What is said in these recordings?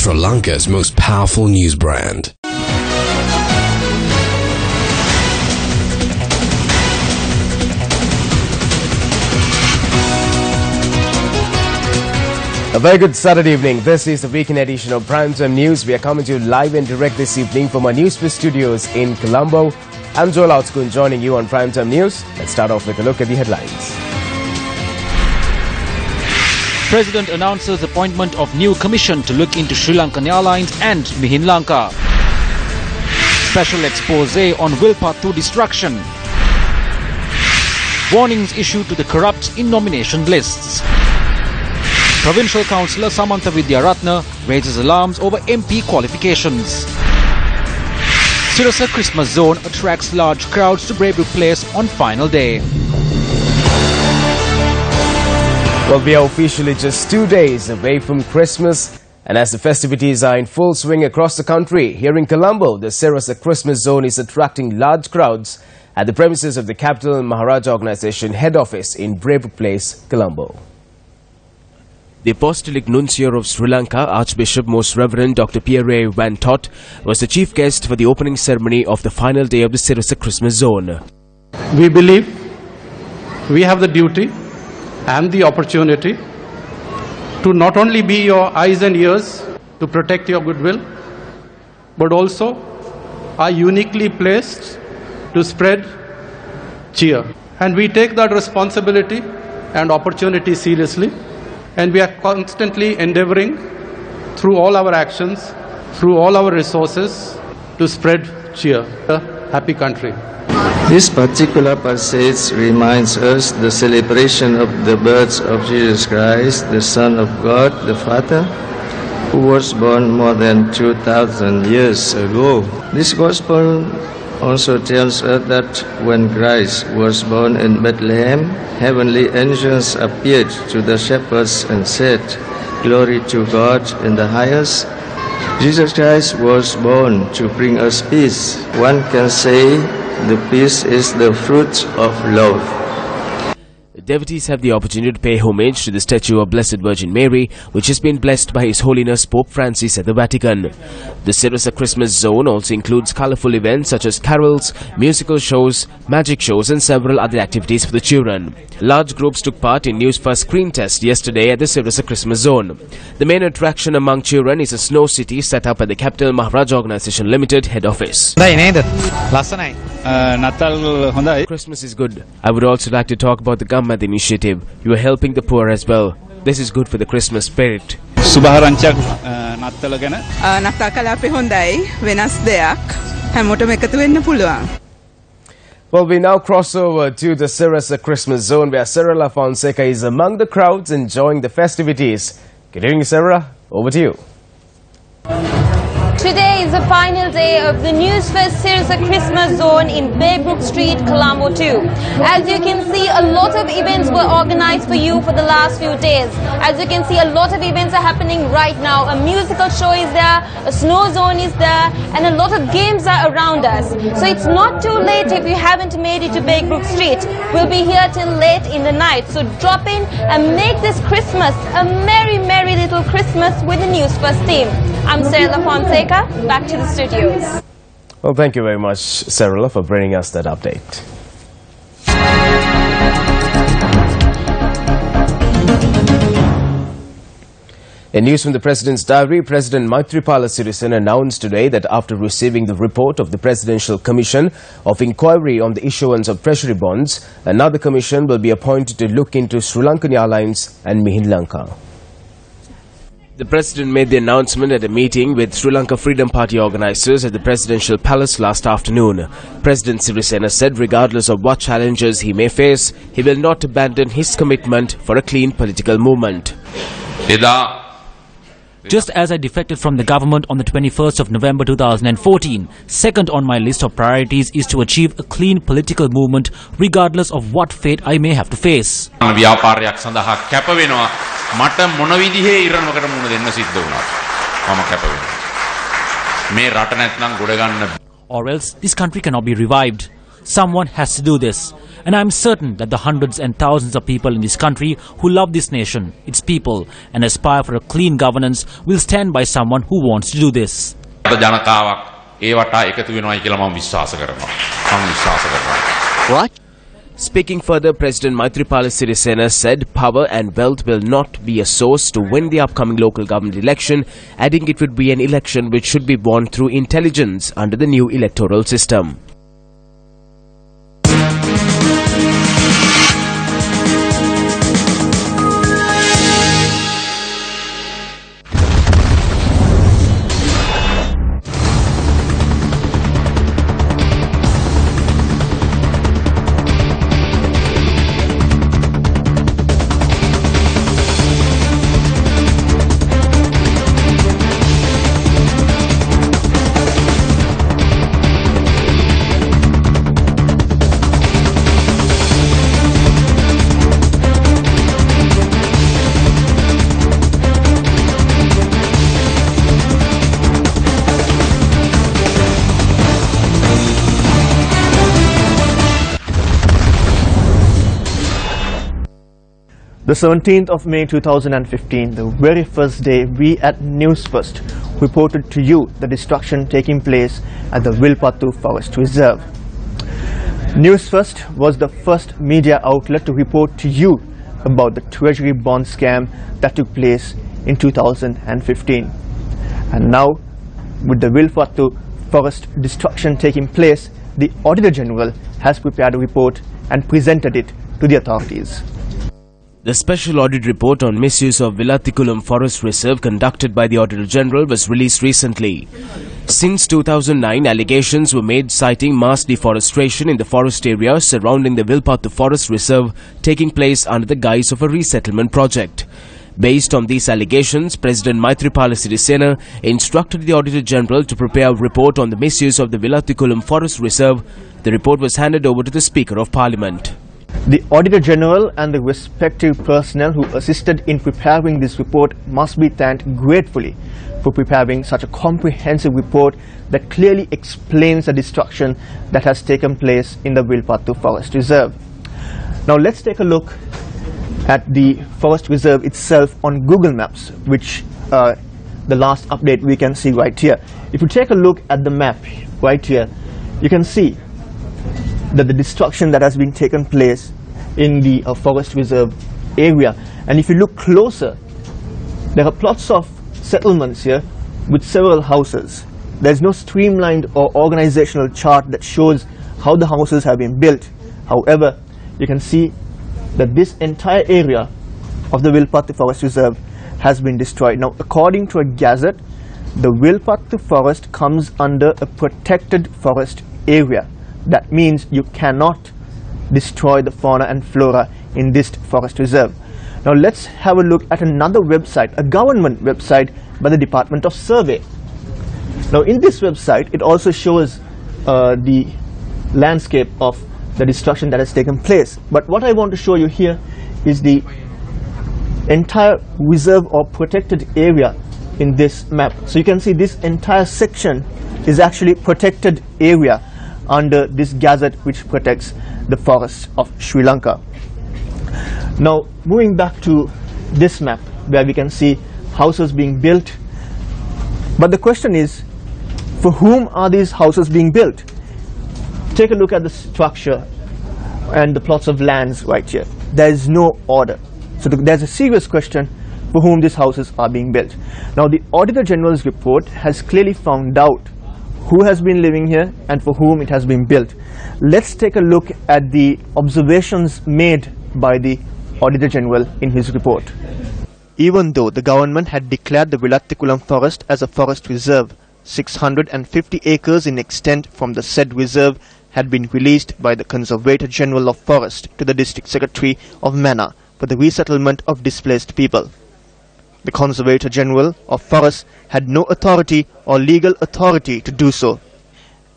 Sri Lanka's most powerful news brand. A very good Saturday evening. This is the weekend edition of Primetime News. We are coming to you live and direct this evening from our Newsfirst studios in Colombo. I'm Joel Outskun joining you on Primetime News. Let's start off with a look at the headlines. President announces appointment of new commission to look into Sri Lankan Airlines and Mihin Lanka. Special expose on willpath to destruction. Warnings issued to the corrupt in nomination lists. Provincial Councillor Samantha Vidyaratna raises alarms over MP qualifications. Sirasa Christmas Zone attracts large crowds to Braybrook Place on final day. Well, we are officially just 2 days away from Christmas, and as the festivities are in full swing across the country, here in Colombo, the Sirasa Christmas Zone is attracting large crowds at the premises of the Capital Maharaja Organisation head office in Braybrook Place, Colombo. The Apostolic Nuncio of Sri Lanka, Archbishop Most Reverend Dr. Pierre Van Tot, was the chief guest for the opening ceremony of the final day of the Sirasa Christmas Zone. We believe we have the duty and the opportunity to not only be your eyes and ears to protect your goodwill, but also are uniquely placed to spread cheer. And we take that responsibility and opportunity seriously. And we are constantly endeavoring through all our actions, through all our resources, to spread cheer. A happy country. This particular passage reminds us the celebration of the birth of Jesus Christ, the Son of God, the Father, who was born more than 2,000 years ago. This gospel also tells us that when Christ was born in Bethlehem, heavenly angels appeared to the shepherds and said, "Glory to God in the highest." Jesus Christ was born to bring us peace. One can say the peace is the fruit of love. Devotees have the opportunity to pay homage to the statue of Blessed Virgin Mary, which has been blessed by His Holiness Pope Francis at the Vatican. The Sirasa Christmas Zone also includes colourful events such as carols, musical shows, magic shows and several other activities for the children. Large groups took part in Newsfirst screen test yesterday at the Sirasa Christmas Zone. The main attraction among children is a snow city set up at the Capital Maharaja Organisation Limited head office. Christmas is good. I would also like to talk about the Gamma initiative. You are helping the poor as well. This is good for the Christmas spirit. Well, we now cross over to the Sirasa Christmas Zone where Sarah Fonseca is among the crowds enjoying the festivities. Good evening, Sarah. Over to you. Today is the final day of the Newsfirst Sirasa Christmas Zone in Braybrook Street, Colombo 2. As you can see, a lot of events were organized for you for the last few days. As you can see, a lot of events are happening right now. A musical show is there, a snow zone is there, and a lot of games are around us. So it's not too late if you haven't made it to Braybrook Street. We'll be here till late in the night. So drop in and make this Christmas a merry, merry little Christmas with the Newsfirst team. I'm Sarah Fonseca. Back to the studios. Well, thank you very much, Sarah, for bringing us that update. In news from the President's diary, President Maithripala Sirisena announced today that after receiving the report of the Presidential Commission of Inquiry on the issuance of treasury bonds, another commission will be appointed to look into Sri Lankan Airlines and Mihin Lanka. The President made the announcement at a meeting with Sri Lanka Freedom Party organisers at the Presidential Palace last afternoon. President Sirisena said regardless of what challenges he may face, he will not abandon his commitment for a clean political movement. Just as I defected from the government on the 21st of November 2014, second on my list of priorities is to achieve a clean political movement regardless of what fate I may have to face. Or else this country cannot be revived. Someone has to do this. And I'm certain that the hundreds and thousands of people in this country who love this nation, its people, and aspire for a clean governance will stand by someone who wants to do this. What? Speaking further, President Maithripala Sirisena said power and wealth will not be a source to win the upcoming local government election, adding it would be an election which should be won through intelligence under the new electoral system. The 17th of May 2015, the very first day, we at Newsfirst reported to you the destruction taking place at the Vilpattu Forest Reserve. Newsfirst was the first media outlet to report to you about the treasury bond scam that took place in 2015. And now, with the Vilpattu Forest destruction taking place, the Auditor General has prepared a report and presented it to the authorities. The special audit report on misuse of Vilathikulam Forest Reserve conducted by the Auditor General was released recently. Since 2009, allegations were made citing mass deforestation in the forest area surrounding the Vilpattu Forest Reserve taking place under the guise of a resettlement project. Based on these allegations, President Maithripala Sirisena instructed the Auditor General to prepare a report on the misuse of the Vilathikulam Forest Reserve. The report was handed over to the Speaker of Parliament. The Auditor General and the respective personnel who assisted in preparing this report must be thanked gratefully for preparing such a comprehensive report that clearly explains the destruction that has taken place in the Vilpattu Forest Reserve. Now let's take a look at the Forest Reserve itself on Google Maps, which the last update we can see right here. If you take a look at the map right here, you can see that the destruction that has been taken place in the Forest Reserve area. And if you look closer, there are plots of settlements here with several houses. There's no streamlined or organizational chart that shows how the houses have been built. However, you can see that this entire area of the Vilpattu Forest Reserve has been destroyed. Now, according to a gazette, the Vilpattu Forest comes under a protected forest area. That means you cannot destroy the fauna and flora in this forest reserve. Now let's have a look at another website, a government website by the Department of Survey. Now in this website, it also shows the landscape of the destruction that has taken place. But what I want to show you here is the entire reserve or protected area in this map. So you can see this entire section is actually protected area under this gazette which protects the forests of Sri Lanka. Now moving back to this map where we can see houses being built, but the question is, for whom are these houses being built? Take a look at the structure and the plots of lands right here. There is no order. So there's a serious question for whom these houses are being built. Now the Auditor General's report has clearly found out who has been living here and for whom it has been built. Let's take a look at the observations made by the Auditor General in his report. Even though the government had declared the Vilathikulam forest as a forest reserve, 650 acres in extent from the said reserve had been released by the Conservator General of Forest to the District Secretary of Mana for the resettlement of displaced people. The Conservator General of Forest had no authority or legal authority to do so.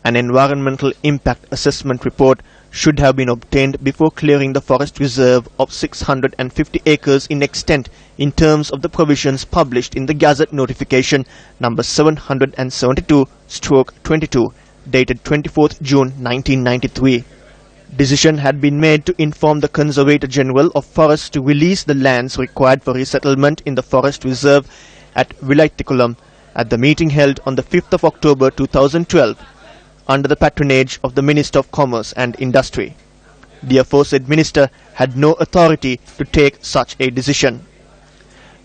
An environmental impact assessment report should have been obtained before clearing the forest reserve of 650 acres in extent in terms of the provisions published in the Gazette Notification number 772/22 dated 24th June 1993. Decision had been made to inform the Conservator General of Forests to release the lands required for resettlement in the forest reserve at Vilaitikulam at the meeting held on the 5th of October 2012 under the patronage of the Minister of Commerce and Industry. The aforesaid minister had no authority to take such a decision.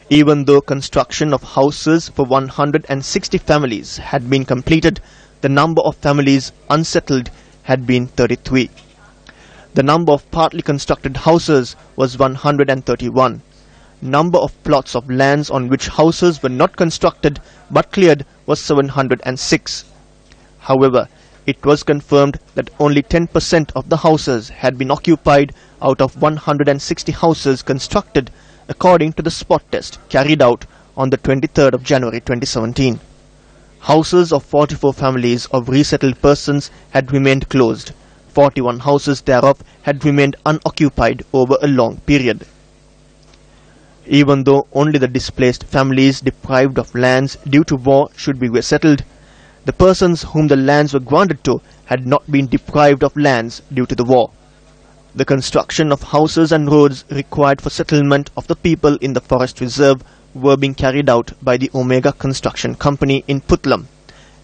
Even though construction of houses for 160 families had been completed, the number of families unsettled had been 33. The number of partly constructed houses was 131. Number of plots of lands on which houses were not constructed but cleared was 706. However, it was confirmed that only 10% of the houses had been occupied out of 160 houses constructed according to the spot test carried out on the 23rd of January 2017. Houses of 44 families of resettled persons had remained closed. 41 houses thereof had remained unoccupied over a long period. Even though only the displaced families deprived of lands due to war should be resettled, the persons whom the lands were granted to had not been deprived of lands due to the war. The construction of houses and roads required for settlement of the people in the forest reserve were being carried out by the Omega Construction Company in Putlam,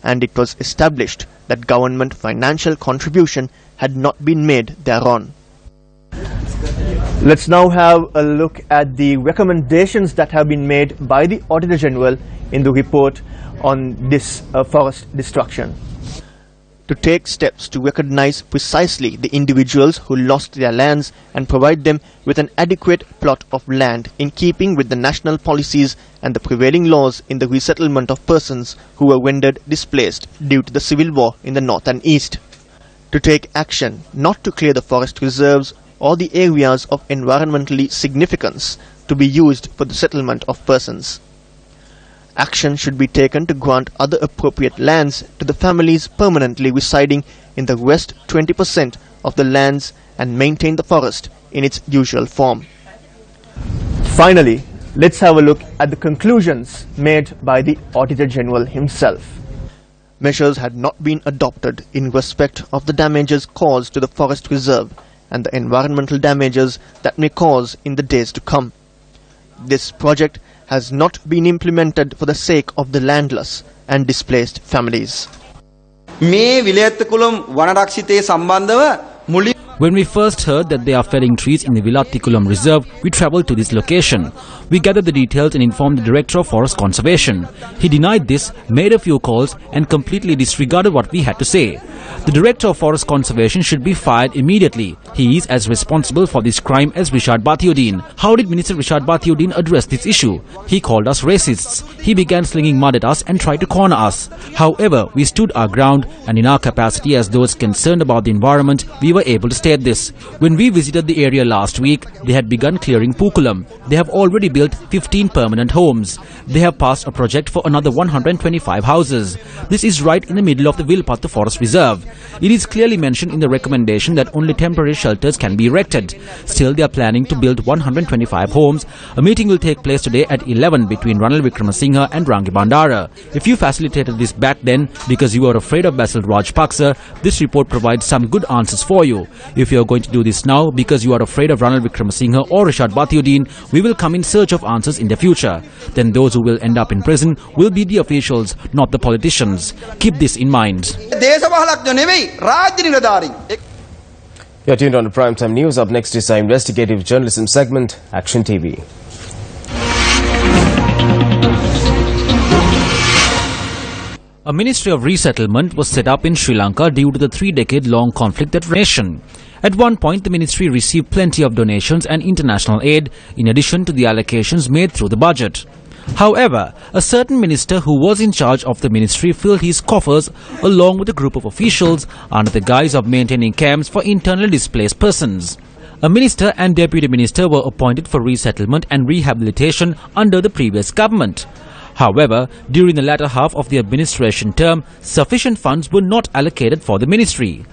and it was established that government financial contribution had not been made thereon. Let's now have a look at the recommendations that have been made by the Auditor General in the report on this forest destruction. To take steps to recognize precisely the individuals who lost their lands and provide them with an adequate plot of land in keeping with the national policies and the prevailing laws in the resettlement of persons who were rendered displaced due to the civil war in the north and east. To take action not to clear the forest reserves or the areas of environmentally significance to be used for the settlement of persons. Action should be taken to grant other appropriate lands to the families permanently residing in the west 20% of the lands and maintain the forest in its usual form. Finally, let's have a look at the conclusions made by the Auditor General himself. Measures had not been adopted in respect of the damages caused to the forest reserve and the environmental damages that may cause in the days to come. This project has not been implemented for the sake of the landless and displaced families. When we first heard that they are felling trees in the Vilaitikulam Reserve, we travelled to this location. We gathered the details and informed the Director of Forest Conservation. He denied this, made a few calls and completely disregarded what we had to say. The Director of Forest Conservation should be fired immediately. He is as responsible for this crime as Rishad Bathiuddin. How did Minister Rishad Bathiuddin address this issue? He called us racists. He began slinging mud at us and tried to corner us. However, we stood our ground, and in our capacity as those concerned about the environment, we were able to state this. When we visited the area last week, they had begun clearing Pukulam. They have already built 15 permanent homes. They have passed a project for another 125 houses. This is right in the middle of the Vilpattu Forest Reserve. It is clearly mentioned in the recommendation that only temporary shelters can be erected. Still, they are planning to build 125 homes. A meeting will take place today at 11 between Ranil Wickramasinghe and Rangi Bandara. If you facilitated this back then because you were afraid of Basil Rajapaksa, this report provides some good answers for you. If you are going to do this now because you are afraid of Ranil Wickramasinghe or Rishad Bathiuddin, we will come in search of answers in the future. Then those who will end up in prison will be the officials, not the politicians. Keep this in mind. You're tuned on to Primetime News. Up next is our investigative journalism segment, Action TV. A Ministry of Resettlement was set up in Sri Lanka due to the 3-decade-long conflict that nation. At one point, the ministry received plenty of donations and international aid, in addition to the allocations made through the budget. However, a certain minister who was in charge of the ministry filled his coffers along with a group of officials under the guise of maintaining camps for internally displaced persons. A minister and deputy minister were appointed for resettlement and rehabilitation under the previous government. However, during the latter half of the administration term, sufficient funds were not allocated for the ministry.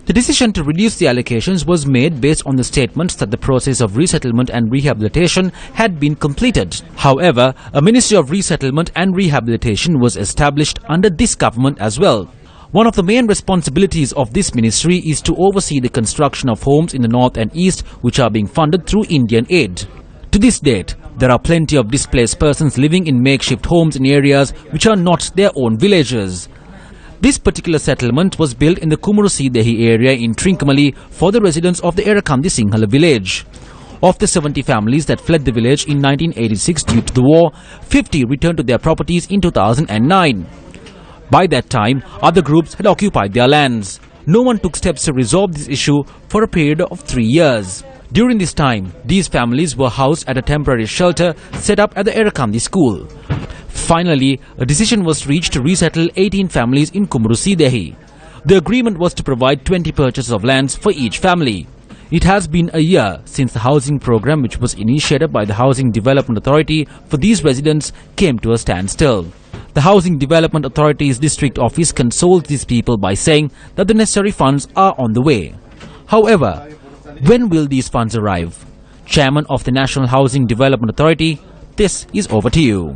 The decision to reduce the allocations was made based on the statements that the process of resettlement and rehabilitation had been completed. However, a Ministry of Resettlement and Rehabilitation was established under this government as well. One of the main responsibilities of this ministry is to oversee the construction of homes in the north and east which are being funded through Indian aid. To this date, there are plenty of displaced persons living in makeshift homes in areas which are not their own villages. This particular settlement was built in the Kumurusidehi area in Trincomalee for the residents of the Erakandi Sinhala village. Of the 70 families that fled the village in 1986 due to the war, 50 returned to their properties in 2009. By that time, other groups had occupied their lands. No one took steps to resolve this issue for a period of 3 years. During this time, these families were housed at a temporary shelter set up at the Erakandi school. Finally, a decision was reached to resettle 18 families in Kumurusidehi. The agreement was to provide 20 purchases of lands for each family. It has been a year since the housing program, which was initiated by the Housing Development Authority for these residents, came to a standstill. The Housing Development Authority's district office consoles these people by saying that the necessary funds are on the way. However, when will these funds arrive? Chairman of the National Housing Development Authority, this is over to you.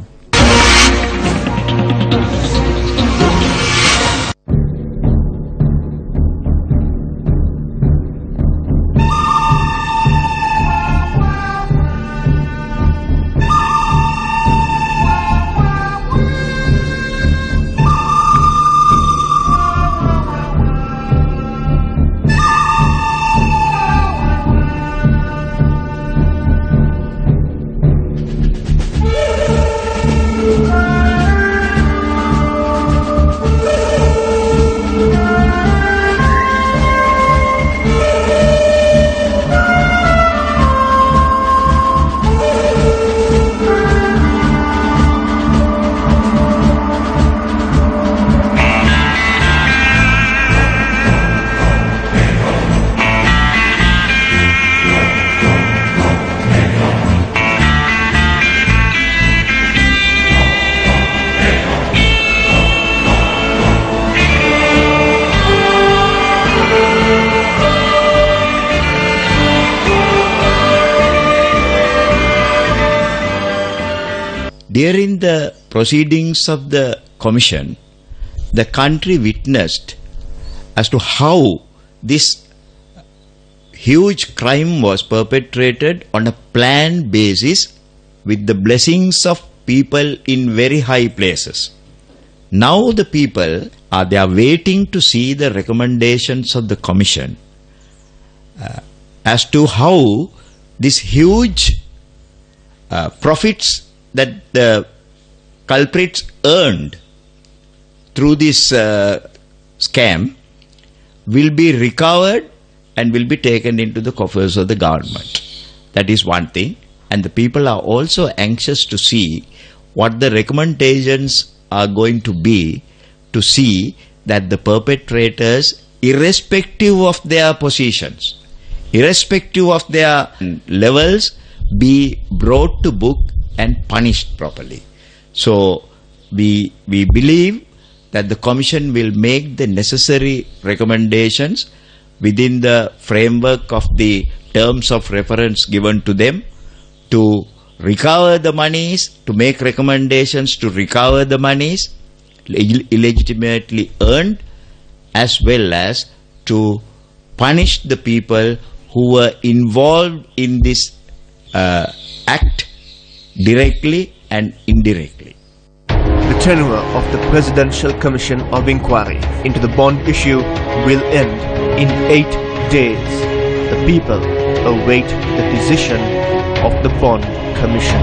During the proceedings of the Commission, the country witnessed as to how this huge crime was perpetrated on a planned basis with the blessings of people in very high places. Now the people they are waiting to see the recommendations of the Commission as to how this huge profits that the culprits earned through this scam will be recovered and will be taken into the coffers of the government. That is one thing. And the people are also anxious to see what the recommendations are going to be, to see that the perpetrators, irrespective of their positions, irrespective of their levels, be brought to book and punished properly. So we believe that the Commission will make the necessary recommendations within the framework of the terms of reference given to them to recover the monies, to make recommendations to recover the monies illegitimately earned, as well as to punish the people who were involved in this act directly and indirectly. The tenure of the Presidential Commission of Inquiry into the bond issue will end in 8 days. The people await the decision of the Bond Commission.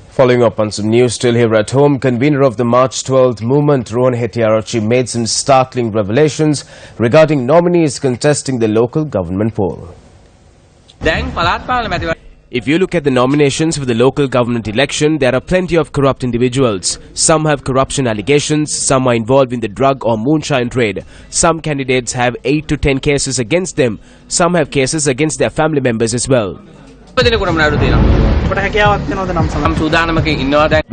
Following up on some news still here at home, convener of the March 12th movement, Rohan Hettiarachchi, made some startling revelations regarding nominees contesting the local government poll. If you look at the nominations for the local government election, there are plenty of corrupt individuals. Some have corruption allegations, some are involved in the drug or moonshine trade. Some candidates have 8 to 10 cases against them. Some have cases against their family members as well. We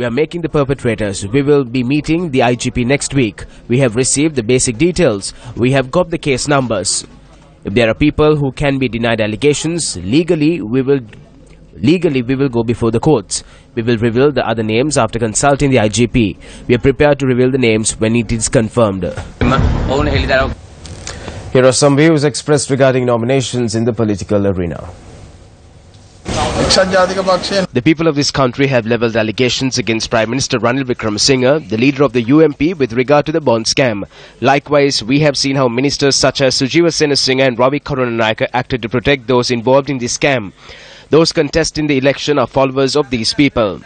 are making the perpetrators. We will be meeting the IGP next week. We have received the basic details. We have got the case numbers. If there are people who can be denied allegations, legally we will Legally, we will go before the courts. We will reveal the other names after consulting the IGP. We are prepared to reveal the names when it is confirmed. Here are some views expressed regarding nominations in the political arena. The people of this country have levelled allegations against Prime Minister Ranil Wickremesinghe, the leader of the UMP, with regard to the bond scam. Likewise, we have seen how ministers such as Sujiva Senasinghe and Ravi Karunanayake acted to protect those involved in this scam. Those contesting the election are followers of these people.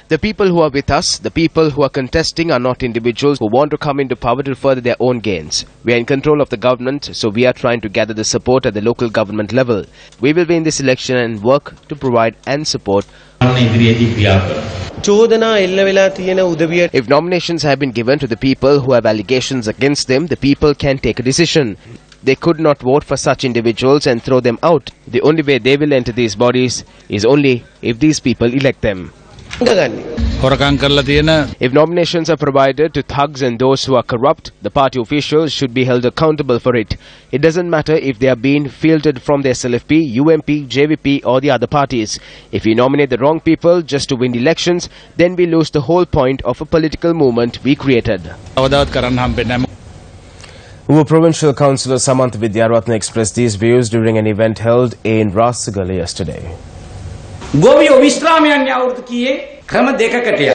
The people who are with us, the people who are contesting, are not individuals who want to come into power to further their own gains. We are in control of the government, so we are trying to gather the support at the local government level. We will win this election and work to provide and support. If nominations have been given to the people who have allegations against them, the people can take a decision. They could not vote for such individuals and throw them out. The only way they will enter these bodies is only if these people elect them. If nominations are provided to thugs and those who are corrupt, the party officials should be held accountable for it. It doesn't matter if they are being filtered from the SLFP, UMP, JVP or the other parties. If we nominate the wrong people just to win elections, then we lose the whole point of a political movement we created. Uva Provincial Councillor Samantha Vidyaratna expressed these views during an event held in Rasagala yesterday.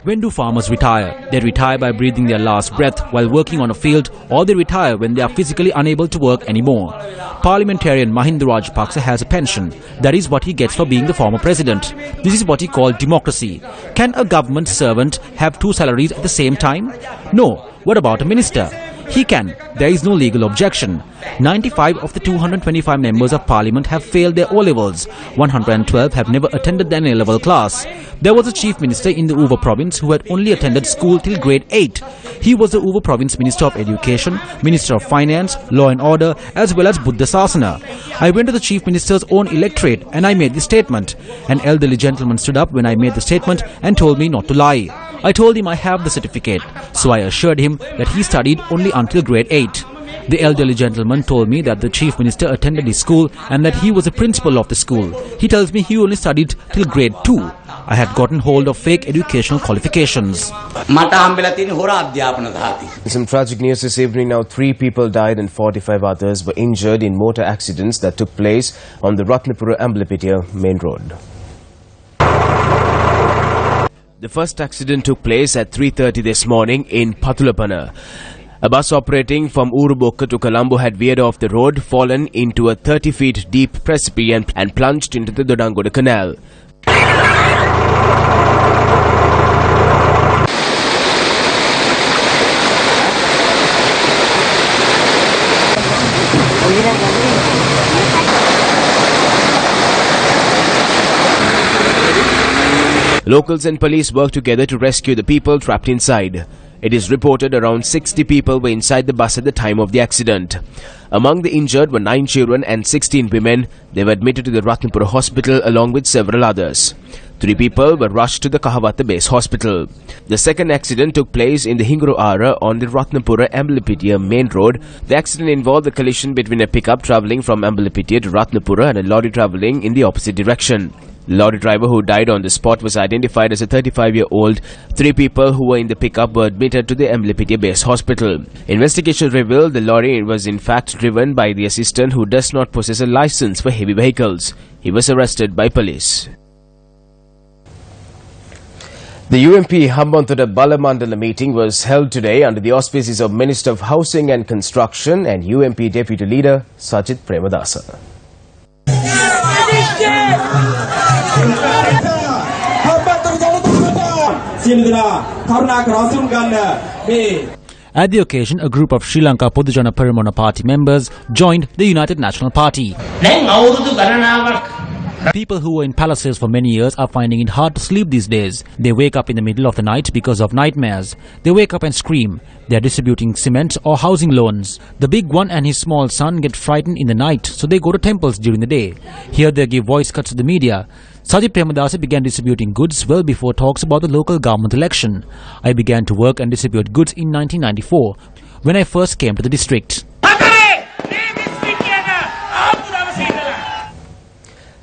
When do farmers retire? They retire by breathing their last breath while working on a field, or they retire when they are physically unable to work anymore. Parliamentarian Mahinda Rajapaksa has a pension. That is what he gets for being the former president. This is what he called democracy. Can a government servant have two salaries at the same time? No. What about a minister? He can. There is no legal objection. 95 of the 225 members of parliament have failed their O-levels. 112 have never attended an A-level class. There was a chief minister in the Uva province who had only attended school till grade 8. He was the Uva province minister of education, minister of finance, law and order, as well as Buddha Sasana. I went to the chief minister's own electorate and I made this statement. An elderly gentleman stood up when I made the statement and told me not to lie. I told him I have the certificate, so I assured him that he studied only until grade 8. The elderly gentleman told me that the chief minister attended his school and that he was a principal of the school. He tells me he only studied till grade 2. I had gotten hold of fake educational qualifications. Some tragic news this evening. Now 3 people died and 45 others were injured in motor accidents that took place on the Ratnapura-Ambalipitia main road. The first accident took place at 3:30 this morning in Patulapana. A bus operating from Urubokka to Colombo had veered off the road, fallen into a 30 feet deep precipice and plunged into the Dodangoda Canal. Locals and police worked together to rescue the people trapped inside. It is reported around 60 people were inside the bus at the time of the accident. Among the injured were 9 children and 16 women. They were admitted to the Ratnapura hospital along with several others. 3 people were rushed to the Kahawatha base hospital. The second accident took place in the Hinguru Ara on the Ratnapura-Ambalipitia main road. The accident involved the collision between a pickup travelling from Ambalipitia to Ratnapura and a lorry travelling in the opposite direction. The lorry driver who died on the spot was identified as a 35-year-old. 3 people who were in the pickup were admitted to the Ambalipitia base hospital. Investigation revealed the lorry was in fact driven by the assistant who does not possess a license for heavy vehicles. He was arrested by police. The UMP Hambantota Balamandala meeting was held today under the auspices of Minister of Housing and Construction and UMP Deputy Leader Sajid Premadasa. At the occasion, a group of Sri Lanka Podujana Peramona Party members joined the United National Party. People who were in palaces for many years are finding it hard to sleep these days. They wake up in the middle of the night because of nightmares. They wake up and scream. They are distributing cement or housing loans. The big one and his small son get frightened in the night, so they go to temples during the day. Here they give voice cuts to the media. Sajid Premadasa began distributing goods well before talks about the local government election. I began to work and distribute goods in 1994, when I first came to the district.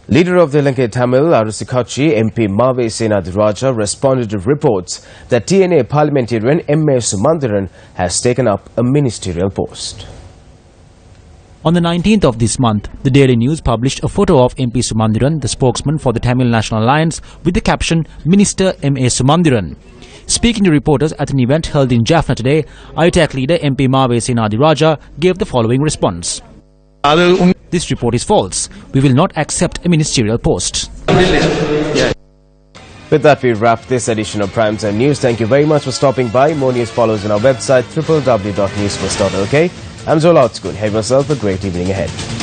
Leader of the Lanka Tamil Arusikachi MP Mave Senadiraja responded to reports that TNA parliamentarian M.A. Sumandiran has taken up a ministerial post. On the 19th of this month, the Daily News published a photo of MP Sumandiran, the spokesman for the Tamil National Alliance, with the caption, Minister M.A. Sumandiran. Speaking to reporters at an event held in Jaffna today, ITAC leader MP Mave Senadiraja gave the following response. This report is false. We will not accept a ministerial post. With that, we wrap this edition of Primetime News. Thank you very much for stopping by. More news follows on our website, www.newsfirst.lk. I'm Zola Outskun. Have yourself a great evening ahead.